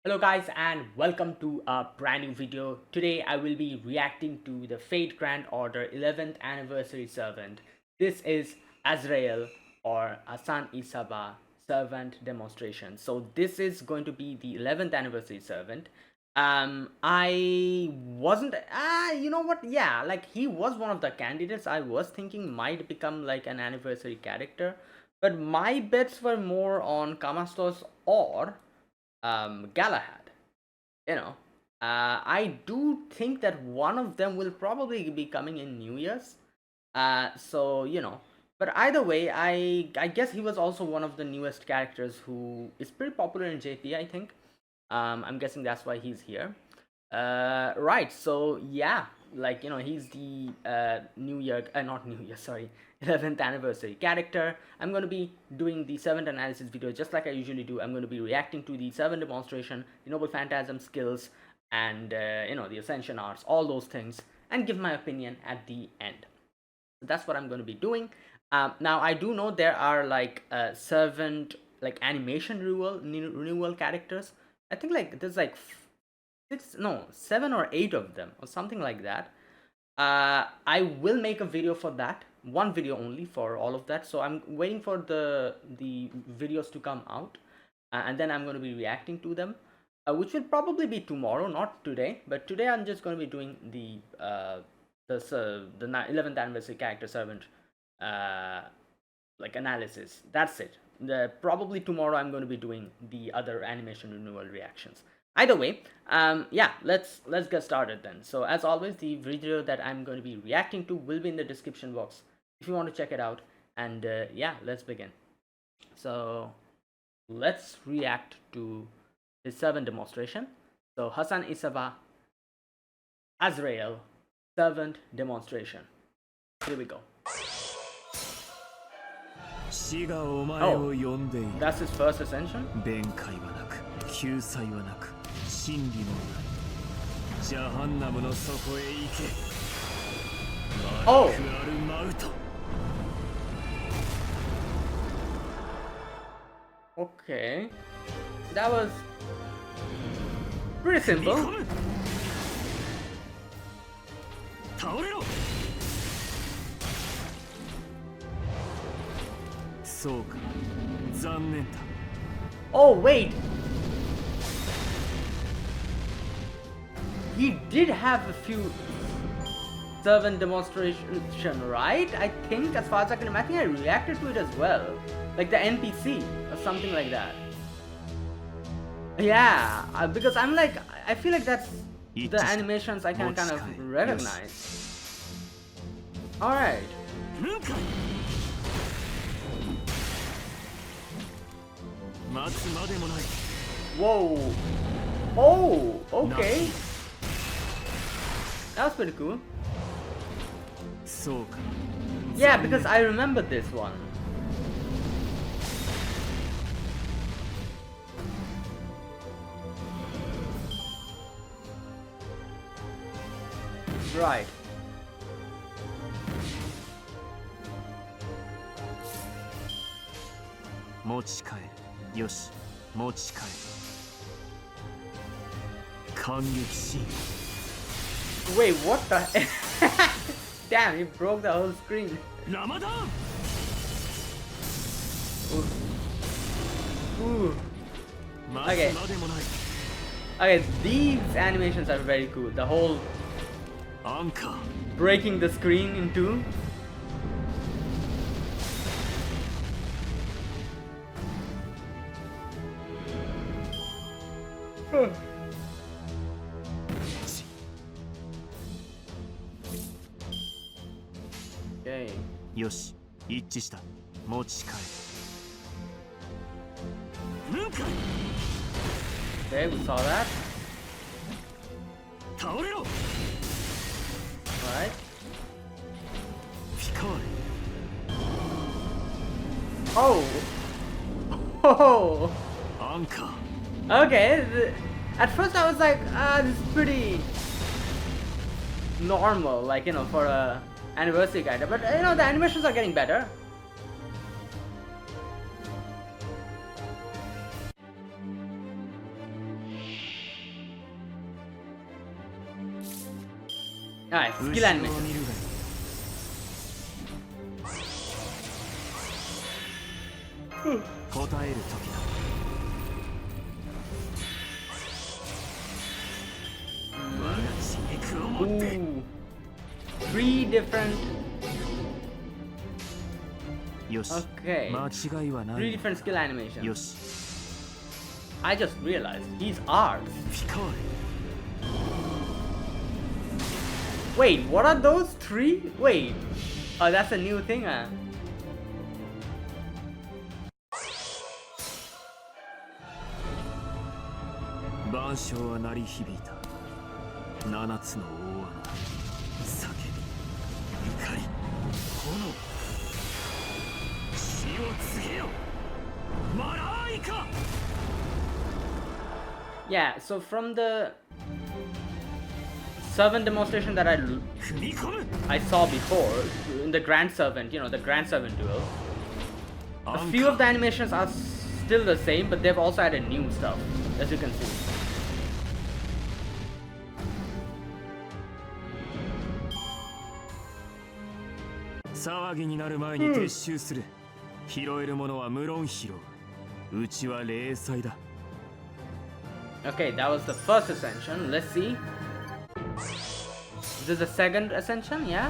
Hello guys and welcome to a brand new video. Today I will be reacting to the Fate Grand Order 11th Anniversary Servant. This is Azrael or Asan Isaba Servant Demonstration. So this is going to be the 11th Anniversary Servant. I wasn't you know what, yeah, like he was one of the candidates I was thinking might become like an anniversary character, but my bets were more on Kamastos or Galahad. You know, I do think that one of them will probably be coming in New Year's. So but either way, I guess he was also one of the newest characters who is pretty popular in JP. I think. I'm guessing that's why he's here. Right. So yeah, like he's the New Year, not New Year, sorry, 11th anniversary character. I'm going to be doing the 7th analysis video just like I usually do. I'm going to be reacting to the 7 demonstration, the noble phantasm skills, and the ascension arts, all those things, and give my opinion at the end. So that's what I'm going to be doing. Now I do know there are like servant like animation renewal characters. I think like there's like 7 or 8 of them or something like that. I will make a video for that, one video only for all of that. So I'm waiting for the videos to come out, and then I'm going to be reacting to them, which will probably be tomorrow, not today. But today I'm just going to be doing the 11th anniversary character servant like analysis. That's it. Probably tomorrow I'm going to be doing the other animation renewal reactions. Either way, yeah, let's get started then. So as always, the video that I'm going to be reacting to will be in the description box if you want to check it out. And yeah, let's begin. So let's react to the 7 demonstration. So Hassan Isaba Azrael servant demonstration. Here we go. Oh, that's his first ascension? Oh! Okay. That was pretty simple. Oh wait, he did have a few servant demonstration, right? I think, as far as I can imagine, I reacted to it as well, like the NPC or something like that. Yeah, because I'm like, I feel like that's the animations I can kind of recognize. All right. Whoa. Oh, okay. That was pretty cool. Yeah, because I remember this one. Right. Wait, what the damn, he broke the whole screen. Ooh. Okay. Okay, these animations are very cool. The whole breaking the screen in two. Okay. Okay, we saw that. Alright. Oh! Oh! Okay, at first I was like, this is pretty normal, like, for a anniversary character, but the animations are getting better. Alright, skill animation. Ooh. 3 different. Okay. 3 different skill animations. I just realized he's ours. Wait, what are those 3? Wait. Oh, that's a new thing, huh? Yeah, so from the servant demonstration that I saw before in the Grand Servant, you know, the Grand Servant duel, a few of the animations are still the same, but they've also added new stuff, as you can see. Okay, that was the first Ascension. Let's see. This is the second Ascension, yeah?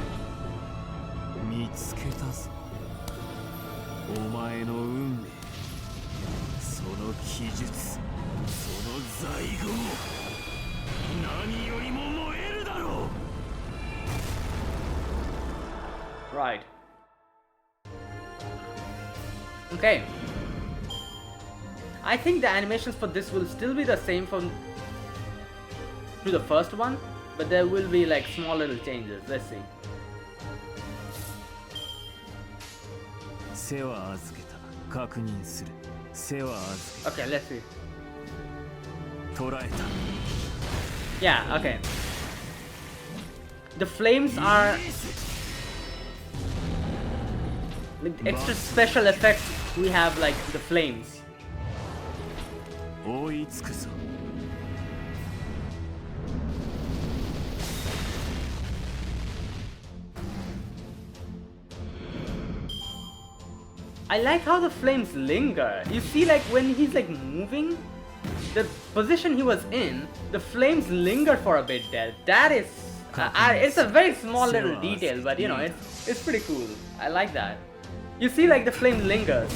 Right. Okay. I think the animations for this will still be the same from to the first one, but there will be like small little changes. Let's see. Okay, let's see. Yeah, okay. The flames are like extra special effects. We have like the flames. I like how the flames linger. You see, like when he's like moving, the position he was in, the flames linger for a bit there. That is, it's a very small little detail, but you know, it's pretty cool. I like that. You see, like the flame lingers.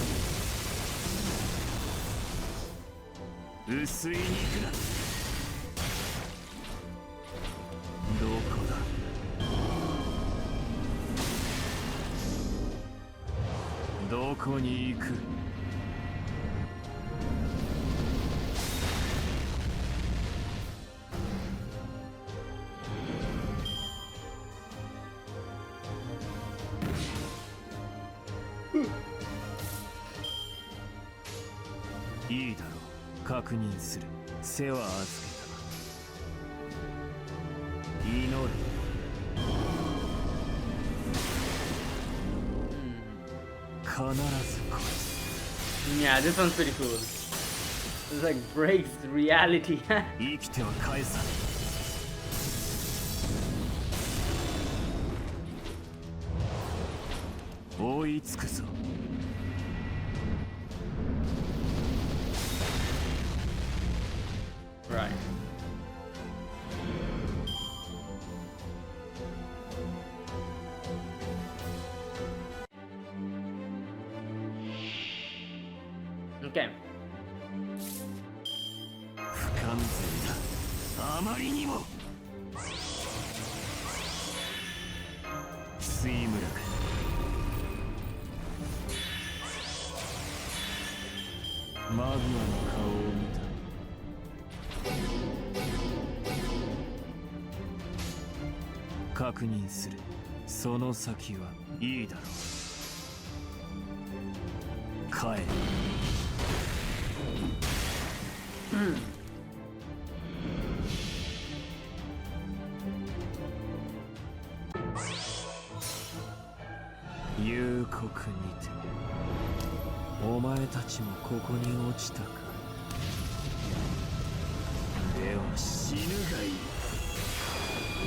Yeah, this one's pretty cool. It's like breaks reality. Right. Okay.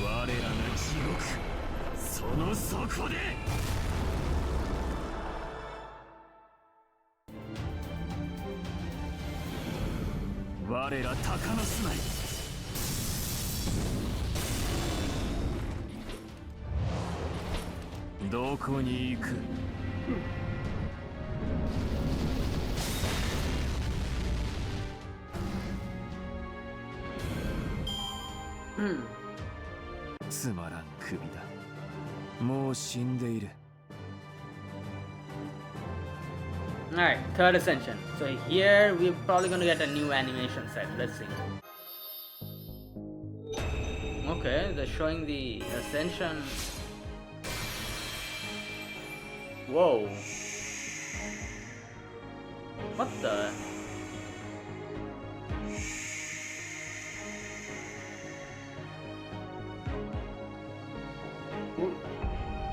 我らが地獄その底で我ら鷹の住まいどこに行くつまらん首だもう死んでいる Alright, third Ascension. So here we're probably gonna get a new animation set. Let's see. Okay, they're showing the Ascension. Whoa. What the?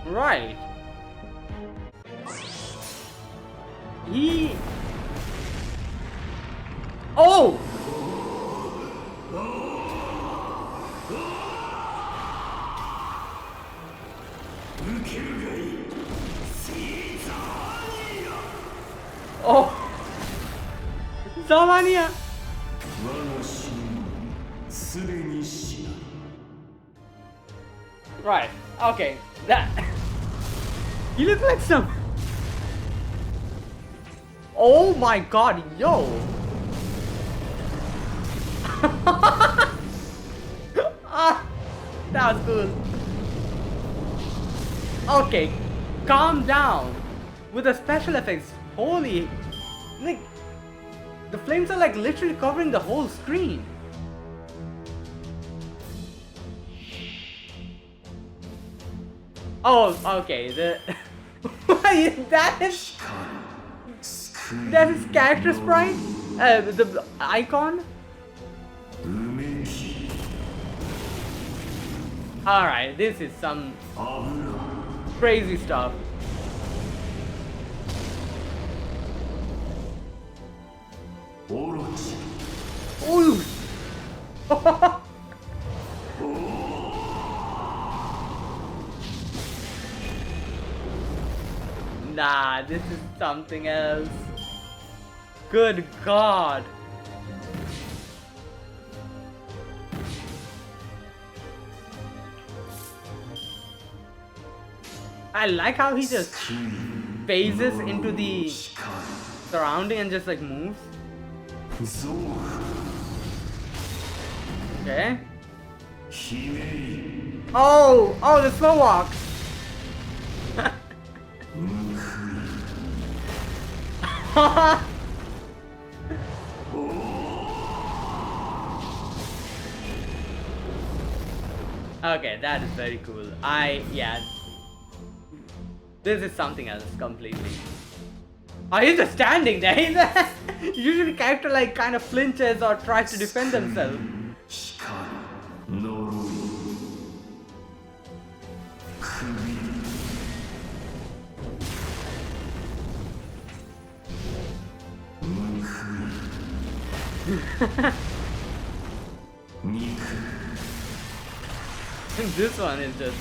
Right. Oh! Oh! Zamania! Right, okay, that. He looks like some. Oh my god, yo! Ah, that was cool. Okay, calm down. With the special effects, holy. Like, the flames are like literally covering the whole screen. Oh, okay, that is character sprite? The icon? Alright, this is some crazy stuff. Ooh. Nah, this is something else. Good God. I like how he just phases into the surrounding and just like moves. Okay. Oh, the slow walk. Okay, that is very cool. Yeah. This is something else completely. Oh, he's just standing there. Usually character like kind of flinches or tries to defend themselves. This one is just...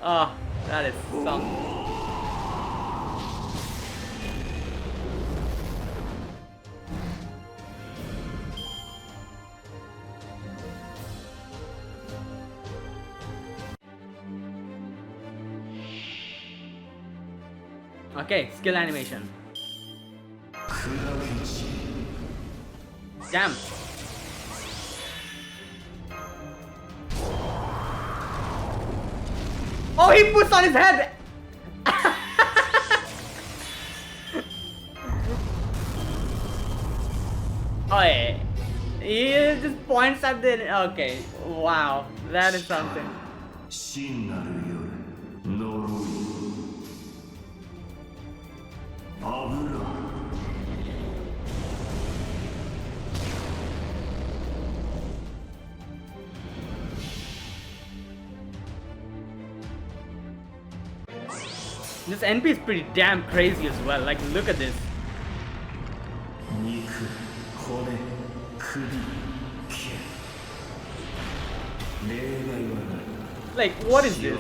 Oh, that is something. Okay, skill animation. Damn. Oh, he puts on his head. Oh yeah. He just points at the... Okay, wow, that is something. This NP is pretty damn crazy as well. Like, look at this. Like, what is this?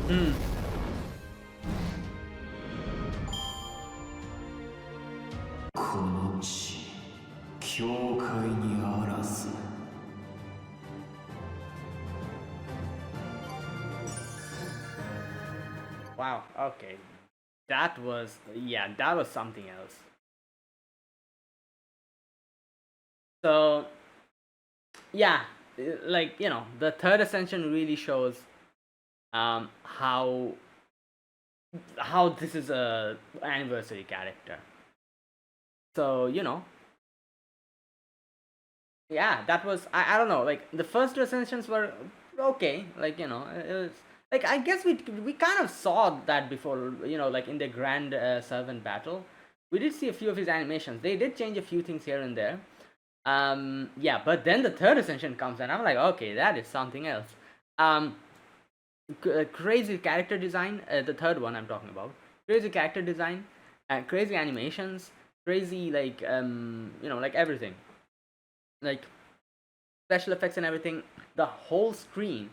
Hmm. Wow, okay. That was, yeah, that was something else. So, yeah, like, the third Ascension really shows how this is a anniversary character. So, yeah, that was, I don't know, like the first two Ascensions were okay, like, it was like, I guess we kind of saw that before, like in the Grand Servant battle. We did see a few of his animations. They did change a few things here and there. Yeah, but then the third Ascension comes and I'm like, okay, that is something else. um Crazy character design, the third one I'm talking about. Crazy character design, crazy animations, crazy, like, like everything, like special effects and everything. The whole screen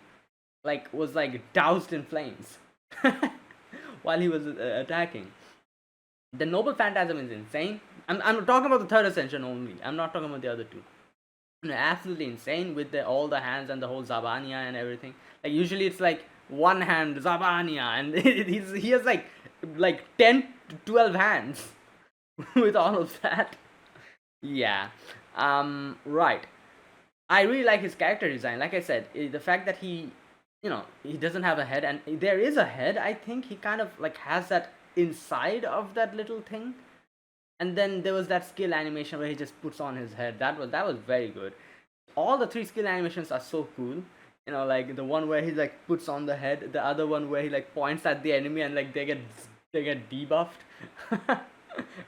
like was like doused in flames while he was attacking. The noble phantasm is insane. I'm talking about the third Ascension only. I'm not talking about the other two. Absolutely insane with all the hands and the whole Zabania and everything. Like usually it's like one hand Zabania, and he has like 10 to 12 hands with all of that. Yeah. Right. I really like his character design. Like I said, the fact that he doesn't have a head, and there is a head. I think he kind of like has that inside of that little thing. And then there was that skill animation where he just puts on his head. That was very good. All the three skill animations are so cool. Like the one where he like puts on the head, the other one where he like points at the enemy and like they get debuffed.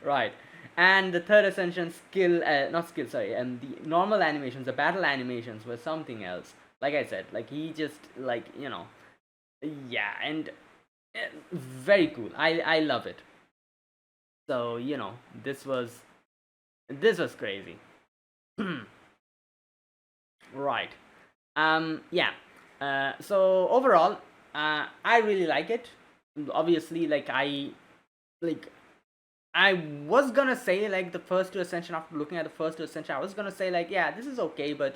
Right. And the third Ascension skill, not skill, sorry, and the normal animations, the battle animations were something else. Like I said, like he just like yeah, and very cool. I love it. So this was crazy. Right. Yeah. So overall, I really like it. Obviously, like I was gonna say like the first two Ascension. After looking at the first two Ascension, I was gonna say like, yeah, this is okay, but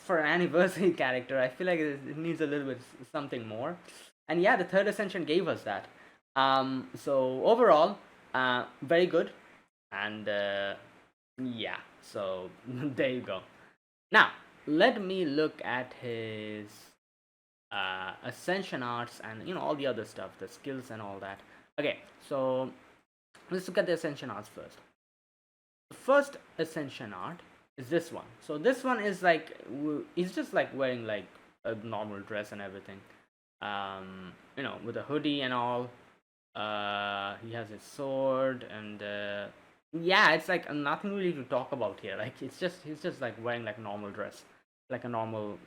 for an anniversary character, I feel like it needs a little bit something more. And yeah, the third Ascension gave us that. So overall, very good, and yeah. So there you go. Now let me look at his Ascension arts and all the other stuff, the skills and all that. Okay, so let's look at the Ascension arts first. The first Ascension art is this one. So this one is like he's just like wearing like a normal dress and everything. With a hoodie and all. He has his sword and yeah, it's like nothing really to talk about here. Like he's just like wearing like normal dress, like a normal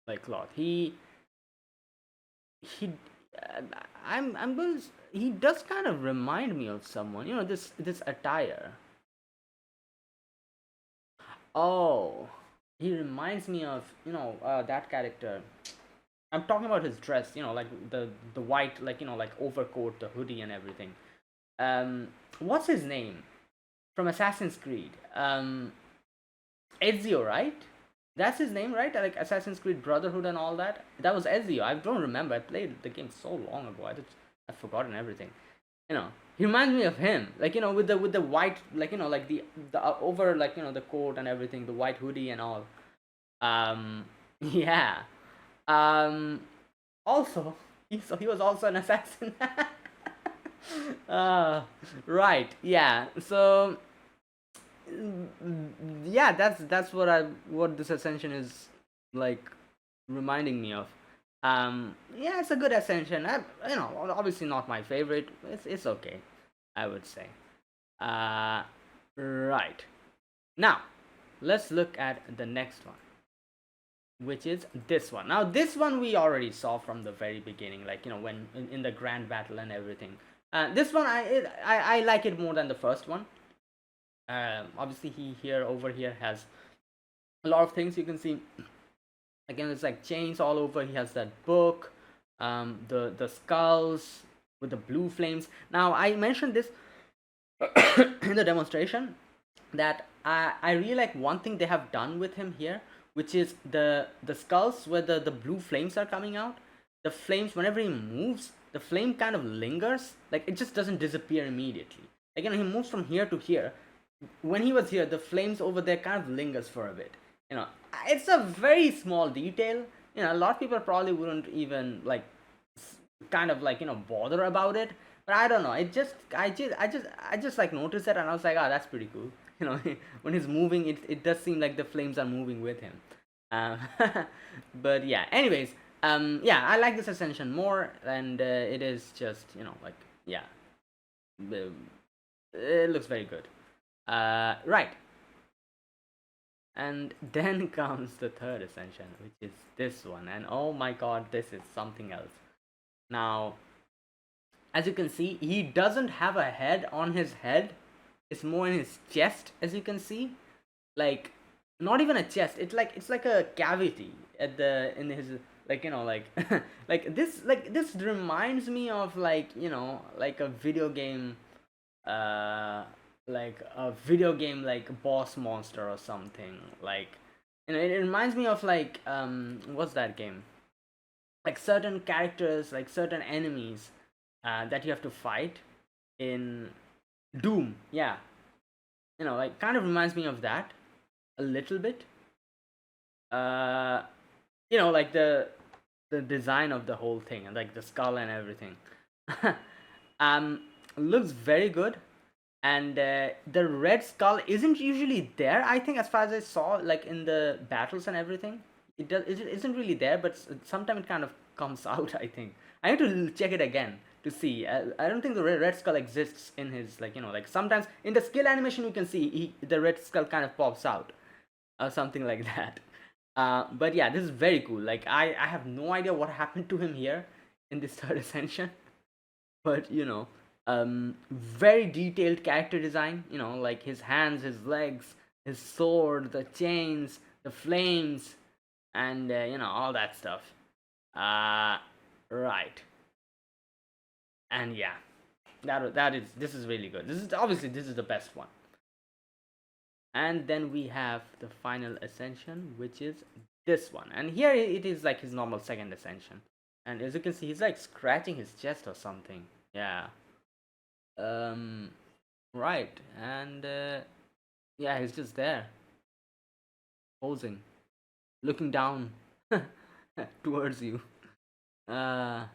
like cloth. He I'm going. He does kind of remind me of someone. This attire. Oh, he reminds me of that character. I'm talking about his dress. Like the white, like like overcoat, the hoodie, and everything. What's his name from Assassin's Creed? Ezio, right? That's his name, right? Like Assassin's Creed Brotherhood and all that. That was Ezio. I don't remember. I played the game so long ago. I've forgotten everything. He reminds me of him. Like with the white, like like the over, like the coat and everything, the white hoodie and all. Yeah. Um. Also, he was also an assassin. uh, right. Yeah. So yeah, that's what this Ascension is like reminding me of. Yeah, it's a good Ascension. Obviously not my favorite. It's okay, I would say. Uh, right. Now, let's look at the next one, which is this one. Now, this one we already saw from the very beginning, like when in the grand battle and everything. This one I like it more than the first one. Obviously, he here over here has a lot of things you can see. Again, it's like chains all over. He has that book, the skulls with the blue flames. Now, I mentioned this in the demonstration that I really like one thing they have done with him here, which is the skulls where the blue flames are coming out. The flames, whenever he moves, the flame kind of lingers. Like it just doesn't disappear immediately. Again, he moves from here to here. When he was here, the flames over there kind of lingers for a bit. It's a very small detail. A lot of people probably wouldn't even like kind of like bother about it, but I don't know, I just like noticed it and I was like, oh, that's pretty cool. When he's moving, it does seem like the flames are moving with him. um, but yeah, anyways, yeah, I like this Ascension more, and it is just like, yeah, it looks very good. Right. And then comes the third Ascension, which is this one, and oh my god, this is something else. Now, as you can see, he doesn't have a head on his head. It's more in his chest, as you can see. Like, not even a chest. It's like a cavity at the in his, like like like this reminds me of like a video game, uh like a video game like boss monster or something. Like, it reminds me of like, what's that game? Like certain characters, like certain enemies, that you have to fight in Doom. Yeah, like kind of reminds me of that a little bit. Uh, like the design of the whole thing, and like the skull and everything. um, Looks very good, and the red skull isn't usually there. I think, as far as I saw, like in the battles and everything, it isn't really there, but sometimes it kind of comes out. I think I need to check it again to see. I don't think the red skull exists in his, like like sometimes in the skill animation you can see the red skull kind of pops out or something like that. But yeah, this is very cool. Like, I have no idea what happened to him here in this third Ascension, but very detailed character design. Like his hands, his legs, his sword, the chains, the flames, and all that stuff. uh right. And yeah, this is really good. This is the best one. And then we have the final Ascension, which is this one, and here it is like his normal second Ascension. And as you can see, he's like scratching his chest or something. Yeah. um right. And yeah, he's just there, posing, looking down towards you. uh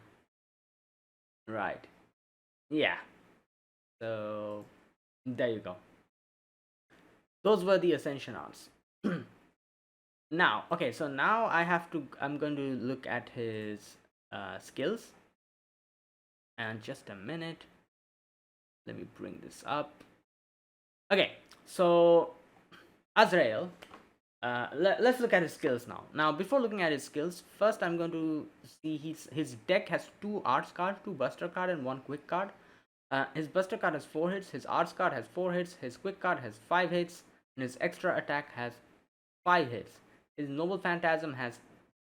right. Yeah. So there you go. Those were the Ascension arts. Now, okay, so now I'm going to look at his skills. And just a minute, let me bring this up. Okay, so Azrael, let's look at his skills now. Now, before looking at his skills, first I'm going to see his deck has 2 arts cards, 2 buster card, and 1 quick card. His buster card has 4 hits, his arts card has 4 hits, his quick card has 5 hits, and his extra attack has 5 hits. His noble phantasm has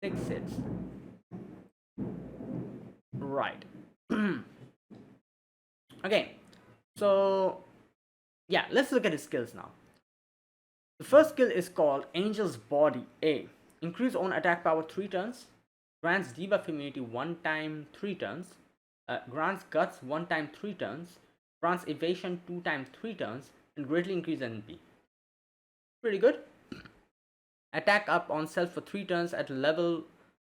6 hits. Right. Okay, so yeah, let's look at his skills now. The first skill is called Angel's Body A. Increase own attack power 3 turns. Grants debuff immunity 1 time 3 turns. Grants guts 1 time 3 turns. Grants evasion 2 times 3 turns. And greatly increase NP. Pretty good. Attack up on self for 3 turns at level.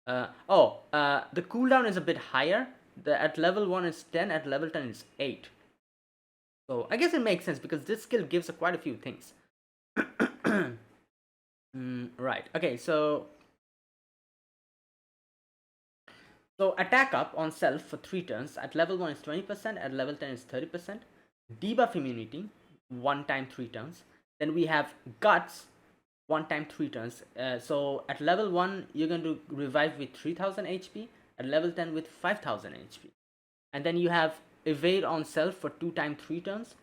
The cooldown is a bit higher. At level 1 is 10, at level 10 is 8. So I guess it makes sense because this skill gives quite a few things. Right. Okay, so So attack up on self for 3 turns. At level 1 is 20%, at level 10 is 30%. Debuff immunity, 1 time 3 turns. Then we have guts, 1 time 3 turns. So at level 1, you're going to revive with 3000 HP, at level 10 with 5000 HP. And then you have evade on self for 2 time 3 turns.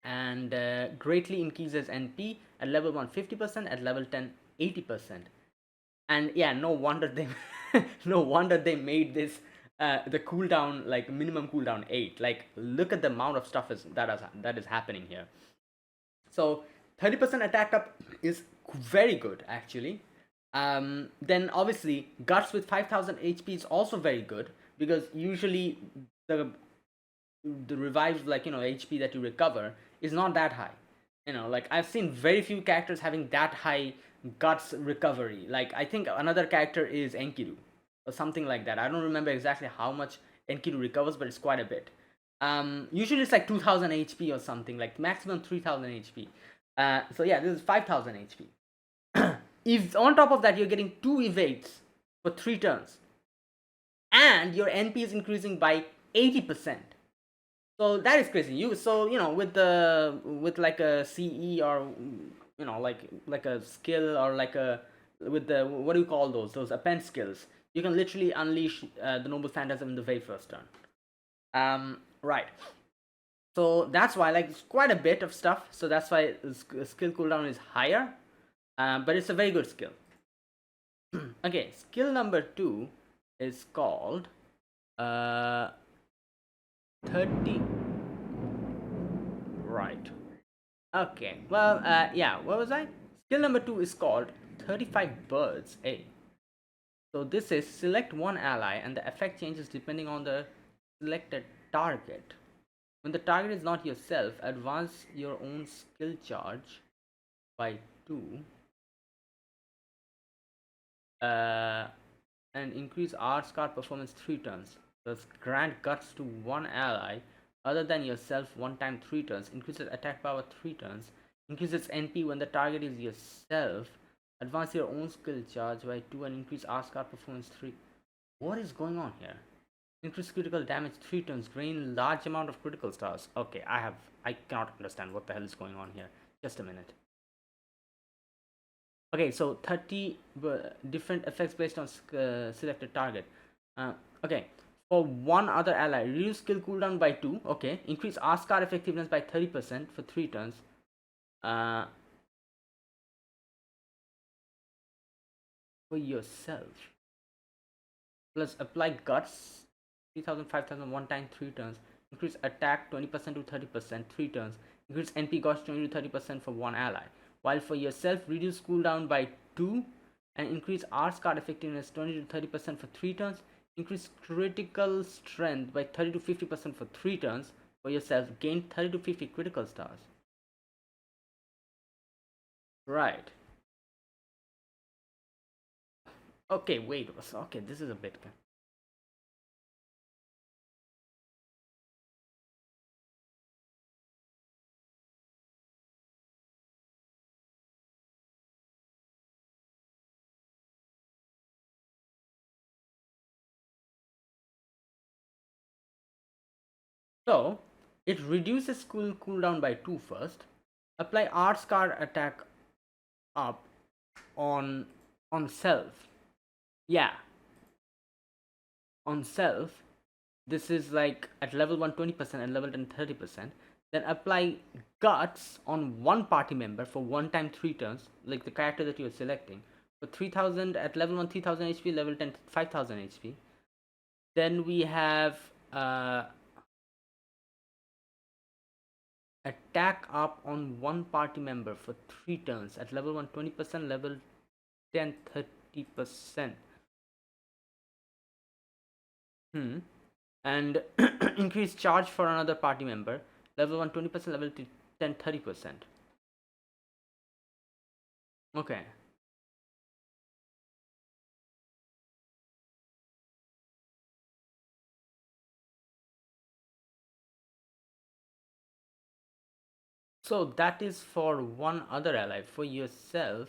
And greatly increases NP at level 1 50%, at level 10 80%. And yeah, no wonder they no wonder they made this the cooldown, like minimum cooldown 8. Like, look at the amount of stuff that is happening here. So 30% attack up is very good actually. Then obviously guts with 5000 HP is also very good, because usually the the revives, like, HP that you recover is not that high. Like, I've seen very few characters having that high guts recovery. Like, I think another character is Enkidu or something like that. I don't remember exactly how much Enkidu recovers, but it's quite a bit. Usually it's like 2000 HP or something, like maximum 3000 HP. So yeah, this is 5000 HP. If on top of that you're getting 2 evades for 3 turns, and your NP is increasing by 80%. So that is crazy. With like a CE, or like a skill, or like a with the, what do you call those append skills, you can literally unleash the noble phantasm in the very first turn. Right. So that's why, like, it's quite a bit of stuff. So that's why skill cooldown is higher, but it's a very good skill. Okay, skill number 2 is called 30. Right. Okay. Well, yeah. What was I? Skill number 2 is called 35 birds. So this is select one ally, and the effect changes depending on the selected target. When the target is not yourself, advance your own skill charge by 2, uh, and increase art card performance 3 turns. Thus, grant guts to one ally other than yourself 1 time 3 turns. Increases attack power 3 turns. Increases NP when the target is yourself. Advance your own skill charge by 2 and increase art card performance 3. What is going on here? Increase critical damage 3 turns. Drain large amount of critical stars. Okay, I cannot understand what the hell is going on here. Just a minute. Okay, so 30 different effects based on selected target. Okay, for one other ally, reduce skill cooldown by 2. Okay, increase Ascar effectiveness by 30% for 3 turns. For yourself. Plus apply guts 3000, 5000, 1 time 3 turns. Increase attack 20% to 30%, 3 turns. Increase NP cost 20 to 30% for one ally. While for yourself, reduce cooldown by 2 and increase arts card effectiveness 20 to 30% for 3 turns. Increase critical strength by 30 to 50% for 3 turns. For yourself, gain 30 to 50 critical stars. Right. Okay, wait. Okay, this is a bit. So it reduces cooldown by 2 first. Apply arts card attack up on self. Yeah, on self. This is like at level 1 20% and level 10 30%. Then apply guts on one party member for 1 time 3 turns, like the character that you are selecting, for 3000 at level 1 3000 HP, level 10 5000 HP. Then we have attack up on one party member for 3 turns at level 1 20%, level 10 30%. And increase charge for another party member, level 1 20%, level 10 30%. Okay. So that is for one other ally. For yourself,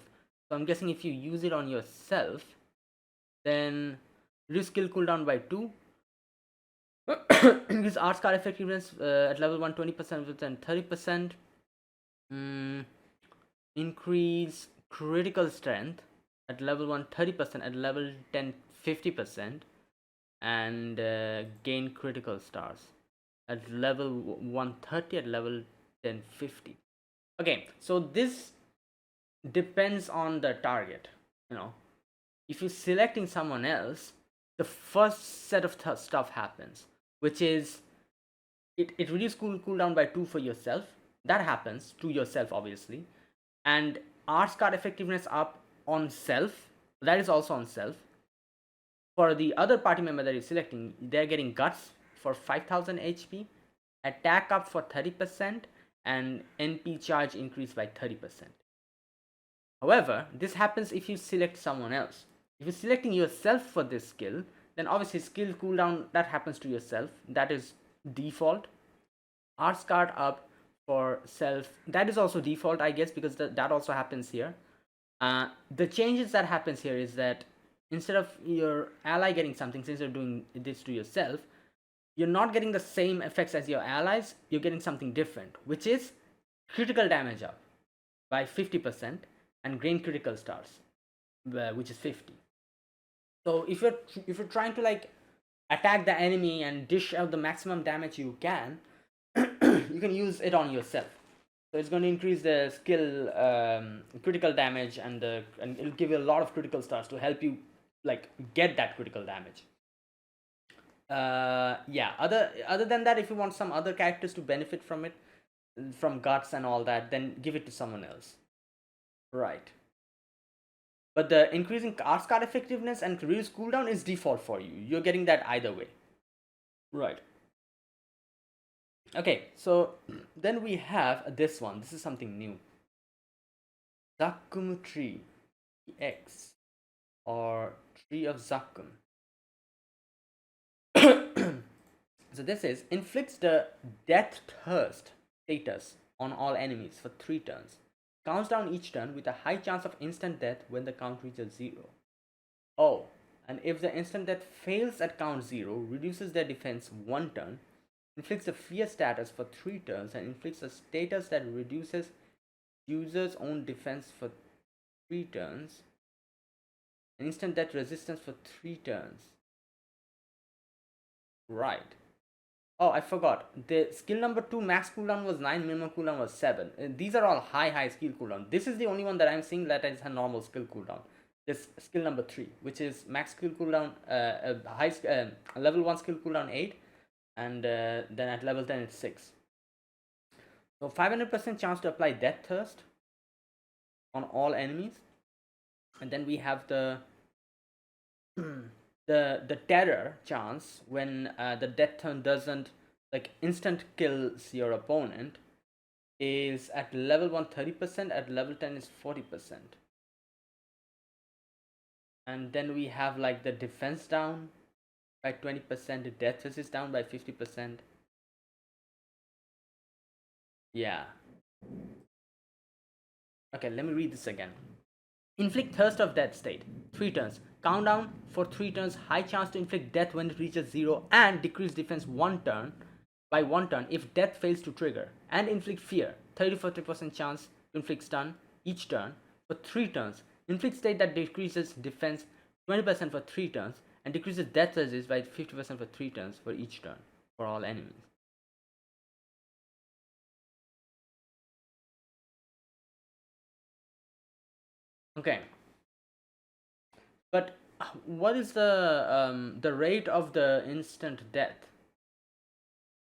so I'm guessing if you use it on yourself, then Reduce skill cooldown by 2. Increase arts card effectiveness at level 1 20% and 30%. Increase critical strength at level 1 30%, at level 10 50%, and gain critical stars at level 130, at level 10 50. Okay, so this depends on the target. You know, if you're selecting someone else, the first set of stuff happens, which is it reduces cooldown by 2 for yourself. That happens to yourself, obviously. And arts card effectiveness up on self, that is also on self. For the other party member that you're selecting, they're getting guts for 5000 HP, attack up for 30%, and NP charge increase by 30%. However, this happens if you select someone else. If you're selecting yourself for this skill, then obviously skill cooldown that happens to yourself, that is default. Arts card up for self, that is also default, I guess, because that also happens here. The changes that happens here is that instead of your ally getting something, since you're doing this to yourself, you're not getting the same effects as your allies. You're getting something different, which is critical damage up by 50% and gain critical stars, which is 50. So if you're trying to like attack the enemy and dish out the maximum damage you can, you can use it on yourself. So it's going to increase the skill critical damage, and it'll give you a lot of critical stars to help you like get that critical damage. Yeah, other than that, if you want some other characters to benefit from it, from guts and all that, then give it to someone else. Right. But the increasing arts card effectiveness and reduce cooldown is default for you. You're getting that either way. Right. Okay, so then we have this one. This is something new. Zakkum Tree X, or Tree of Zakkum. So this is inflicts the Death Thirst status on all enemies for 3 turns. Counts down each turn with a high chance of instant death when the count reaches 0. Oh, and if the instant death fails at count 0, reduces their defense 1 turn, inflicts a fear status for 3 turns, and inflicts a status that reduces user's own defense for 3 turns, and instant death resistance for 3 turns. Right. Oh, I forgot. The skill number 2 max cooldown was 9, minimum cooldown was 7. These are all high skill cooldown. This is the only one that I'm seeing that is a normal skill cooldown. This skill number 3, which is max skill cooldown, level 1 skill cooldown 8, and then at level 10 it's 6. So 500% chance to apply Death Thirst on all enemies. And then we have the the terror chance when the death turn doesn't like instant kills your opponent, is at level 1 30%, at level 10 is 40%. And then we have like the defense down by 20%, the death resist down by 50%. Yeah. Okay, let me read this again. Inflict Thirst of Death state, 3 turns. Countdown for 3 turns, high chance to inflict death when it reaches 0, and decrease defense 1 turn by 1 turn if death fails to trigger. And inflict Fear, 30-40% chance to inflict stun each turn for 3 turns. Inflict state that decreases defense 20% for 3 turns, and decreases death resist by 50% for 3 turns for each turn for all enemies. Okay. But what is the rate of the instant death?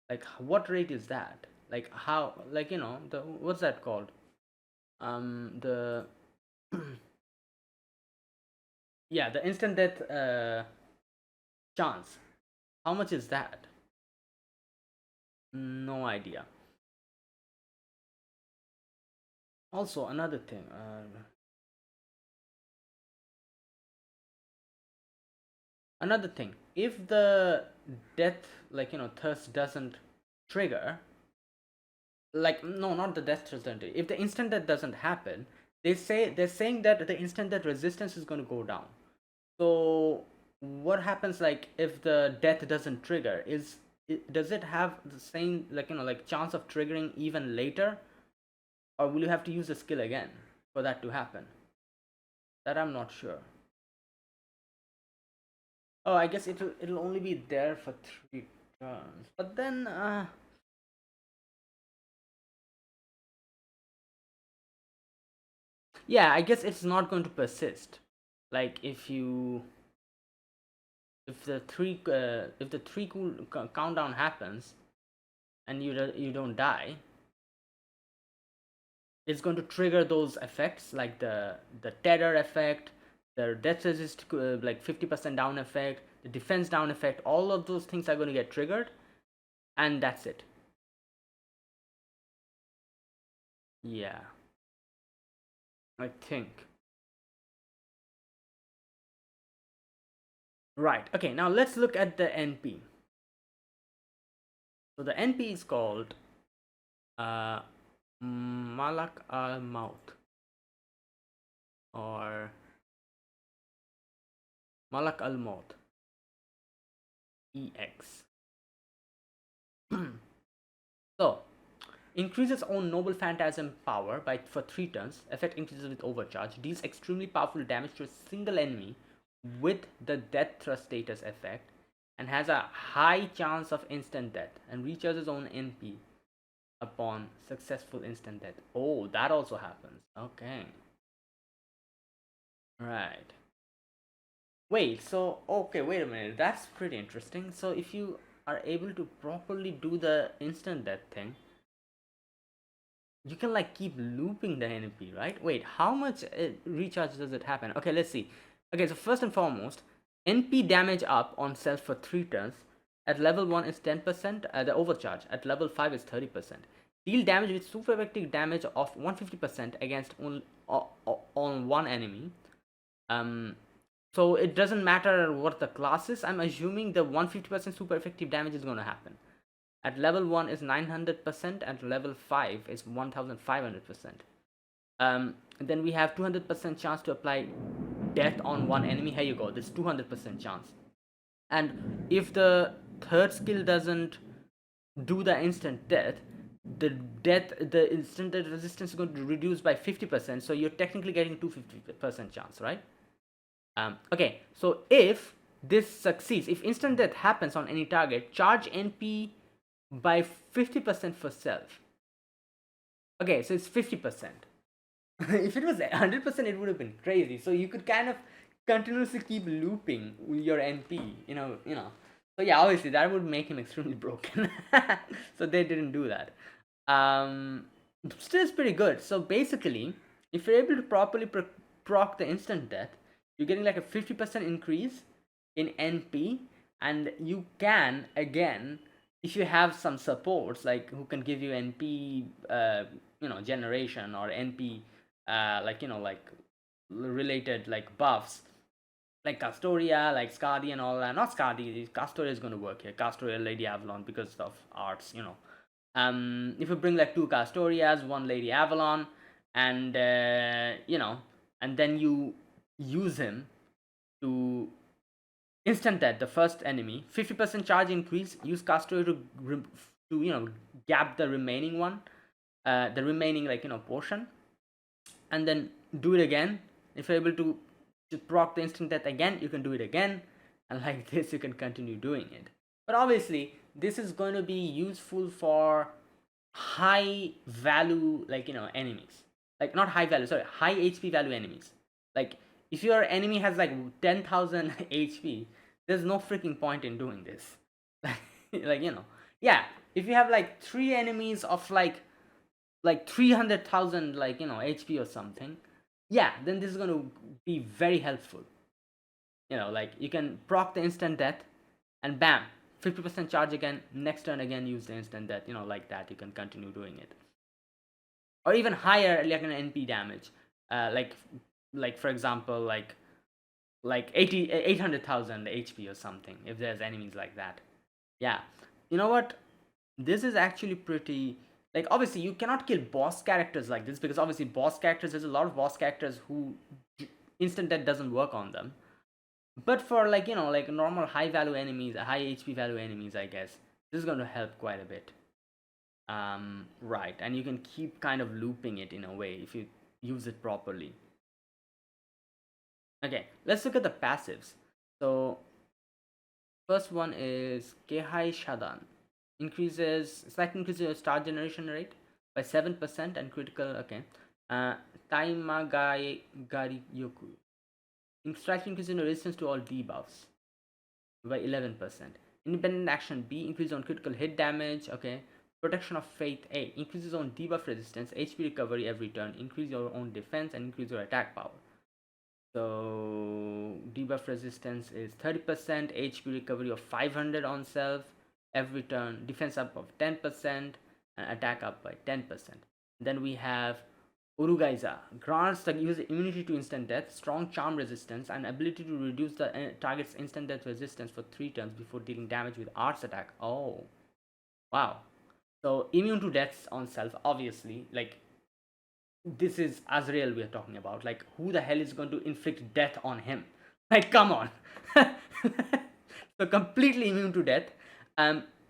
Like what rate is that? Like how, like the what's that called? The yeah, the instant death chance. How much is that? No idea. Also another thing, if the death, like thirst doesn't trigger, like no, not the death thirst doesn't trigger. If the instant death doesn't happen, they're saying that the instant death resistance is going to go down. So what happens like if the death doesn't trigger? Does it have the same, like, like chance of triggering even later, or will you have to use the skill again for that to happen? That I'm not sure. Oh, I guess it'll only be there for 3 turns. But then yeah, I guess it's not going to persist. Like if the countdown happens and you don't die, it's going to trigger those effects like the tether effect, the death resist like 50% down effect, the defense down effect. All of those things are going to get triggered, and that's it. Yeah, I think. Right. Okay. Now let's look at the NP. So the NP is called uh, Malak al Maut, or Malak al Maut EX. So increases own noble phantasm power by for 3 turns. Effect increases with overcharge. Deals extremely powerful damage to a single enemy with the death thrust status effect, and has a high chance of instant death, and recharges own NP upon successful instant death. Oh, that also happens. Okay. Right. Wait, so okay, wait a minute. That's pretty interesting. So if you are able to properly do the instant death thing, you can like keep looping the NP, right? Wait, how much recharge does it happen? Okay, let's see. Okay, so first and foremost, NP damage up on self for 3 turns. At level 1 is 10%, the overcharge. At level 5 is 30%. Deal damage with super effective damage of 150% against on one enemy. So it doesn't matter what the class is. I'm assuming the 150% super effective damage is going to happen. At level 1 is 900%, at level 5 is 1500%. Then we have 200% chance to apply death on one enemy. Here you go, this 200% chance. And if the third skill doesn't do the instant death, the instant death resistance is going to reduce by 50%, so you're technically getting 250% chance, right? Okay, so if this succeeds, if instant death happens on any target, charge NP by 50% for self. Okay, so it's 50%. If it was 100%, it would have been crazy. So you could kind of continuously keep looping your NP, So yeah, obviously that would make him extremely broken. So they didn't do that. Still, it's pretty good. So basically, if you're able to properly proc the instant death, you're getting like a 50% increase in NP, and you can again, if you have some supports like who can give you NP, generation, or NP, like related like buffs, like Castoria, like Skadi and all that. Not Skadi, Castoria is going to work here. Castoria, Lady Avalon, because of arts. If you bring like 2 Castorias, 1 Lady Avalon, and and then you use him to instant death the first enemy, 50% charge increase. Use Castoria to gap the remaining one, the remaining portion, and then do it again. If you're able to proc the instant death again, you can do it again, and like this you can continue doing it. But obviously this is going to be useful for high value enemies, like not high value, sorry, high HP value enemies. Like if your enemy has like 10,000 HP, there's no freaking point in doing this. Yeah, if you have like 3 enemies of like 300,000 HP or something, yeah, then this is going to be very helpful. Like you can proc the instant death, and bam, 50% charge again, next turn again use the instant death, like that you can continue doing it. Or even higher, like an NP damage, like for example, like 800,000 HP or something, if there's enemies like that. Yeah, you know what, this is actually pretty, like obviously you cannot kill boss characters like this, because obviously boss characters, there's a lot of boss characters who instant death doesn't work on them. But for like, like normal high value enemies, high HP value enemies, I guess this is going to help quite a bit. Right, and you can keep kind of looping it in a way if you use it properly. Okay, let's look at the passives. So first one is Kehai Shadan. Slightly increases your star generation rate by 7% and critical. Okay. Taimagai Garyoku. Slightly increases your resistance to all debuffs by 11%. Independent action B increases on critical hit damage. Okay. Protection of Faith A increases on debuff resistance, HP recovery every turn, increase your own defense, and increase your attack power. So debuff resistance is 30%, HP recovery of 500 on self every turn, defense up of 10%, and attack up by 10%. Then we have Urugaiza, grants the user immunity to instant death, strong charm resistance, and ability to reduce the target's instant death resistance for 3 turns before dealing damage with arts attack. Oh, wow. So immune to deaths on self, obviously, like this is Azrael we are talking about. Like, who the hell is going to inflict death on him? Like, come on. So completely immune to death.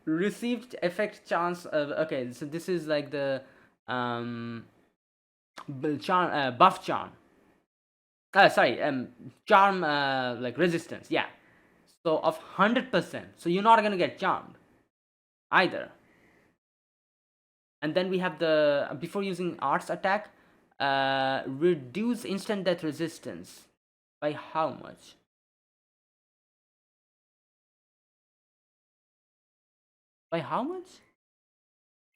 Received effect chance of, okay, so this is like the charm, buff charm. Sorry, charm like resistance. Yeah. So of 100%. So you're not gonna get charmed either. And then we have the before using arts attack, reduce instant death resistance by how much? By how much?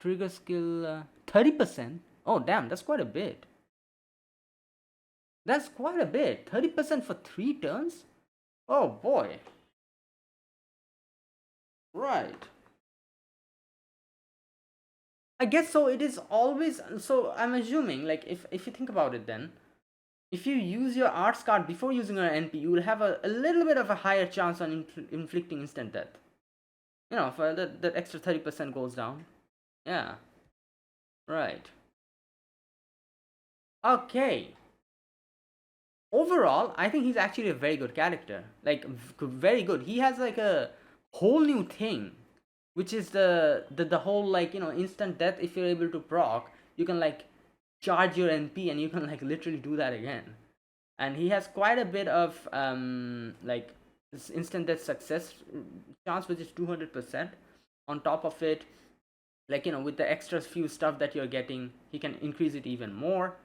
Trigger skill 30%. Oh damn, that's quite a bit. That's quite a bit. 30% for 3 turns? Oh boy. Right. I guess so. It is always so. I'm assuming, like, if you think about it, then if you use your arts card before using your NP, you will have a little bit of a higher chance on inflicting instant death. For that extra 30% goes down. Yeah. Right. Okay. Overall, I think he's actually a very good character. Like, very good. He has like a whole new thing, which is the whole, like, instant death. If you're able to proc, you can like charge your NP and you can like literally do that again. And he has quite a bit of like instant death success chance, which is 200%. On top of it, like, with the extra few stuff that you're getting, he can increase it even more.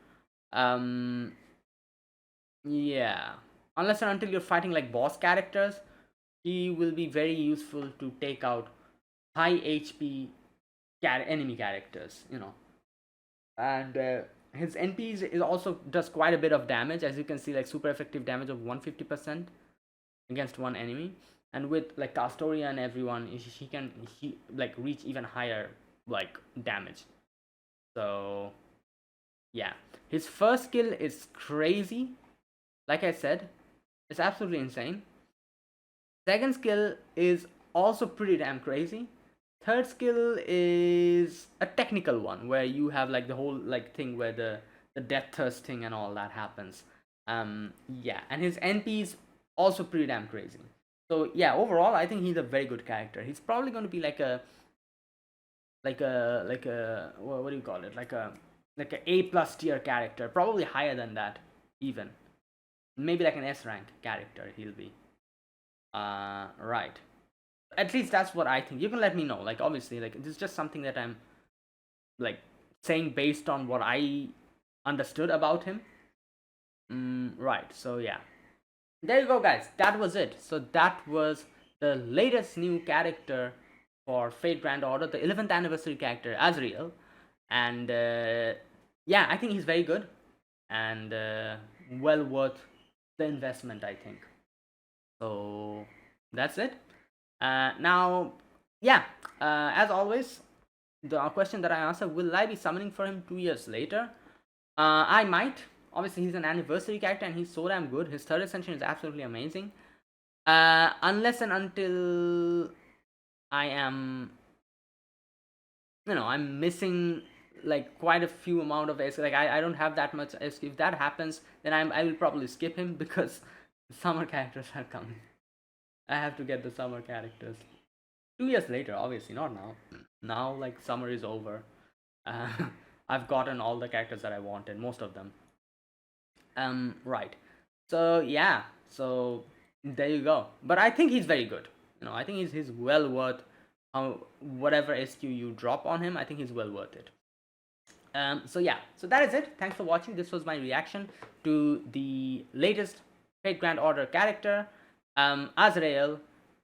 Yeah, unless and until you're fighting like boss characters, he will be very useful to take out high HP enemy characters, and his NP is also does quite a bit of damage, as you can see, like super effective damage of 150% against one enemy. And with like Castoria and everyone, he can like reach even higher like damage. So yeah, his first skill is crazy. Like I said, it's absolutely insane. Second skill is also pretty damn crazy. Third skill is a technical one where you have like the whole like thing where the death thirst thing and all that happens. Yeah, and his NP is also pretty damn crazy. So yeah, overall, I think he's a very good character. He's probably going to be like a what do you call it? Like a A+ tier character, probably higher than that even. Maybe like an S rank character he'll be. Right. At least that's what I think. You can let me know. Like, obviously, like, this is just something that I'm like saying based on what I understood about him. Right. So yeah, there you go, guys. That was it. So that was the latest new character for Fate Grand Order, the 11th anniversary character Azrael, and yeah, I think he's very good and well worth the investment, I think. So that's it. Now, yeah, as always, the question that I answered, will I be summoning for him 2 years later? I might. Obviously, he's an anniversary character and he's so damn good. His third ascension is absolutely amazing. Unless and until I am, I'm missing like quite a few amount of S. Like, I don't have that much S. If that happens, then I will probably skip him because Summer characters are coming. I have to get the summer characters. 2 years later, obviously, not now. Now, like, summer is over. Uh, I've gotten all the characters that I wanted, most of them. Right. So yeah, so there you go. But I think he's very good. I think he's well worth whatever SQ you drop on him. I think he's well worth it. So yeah, so that is it. Thanks for watching. This was my reaction to the latest Fate Grand Order character, Azrael,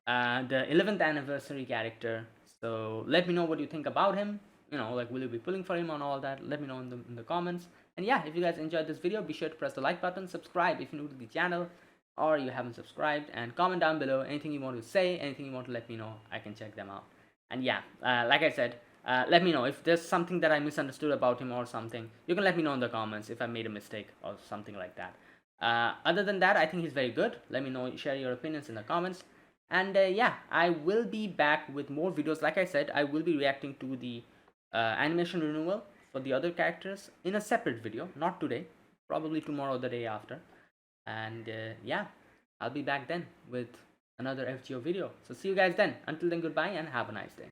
the 11th anniversary character. So let me know what you think about him. Like, will you be pulling for him on all that? Let me know in the comments. And yeah, if you guys enjoyed this video, be sure to press the like button, subscribe if you're new to the channel, or you haven't subscribed, and comment down below anything you want to say, anything you want to let me know. I can check them out. And yeah, like I said, let me know if there's something that I misunderstood about him or something. You can let me know in the comments if I made a mistake or something like that. Other than that, I think he's very good. Let me know, share your opinions in the comments. And yeah, I will be back with more videos. Like I said, I will be reacting to the animation renewal for the other characters in a separate video. Not today, probably tomorrow or the day after. And yeah, I'll be back then with another FGO video. So see you guys then. Until then, goodbye and have a nice day.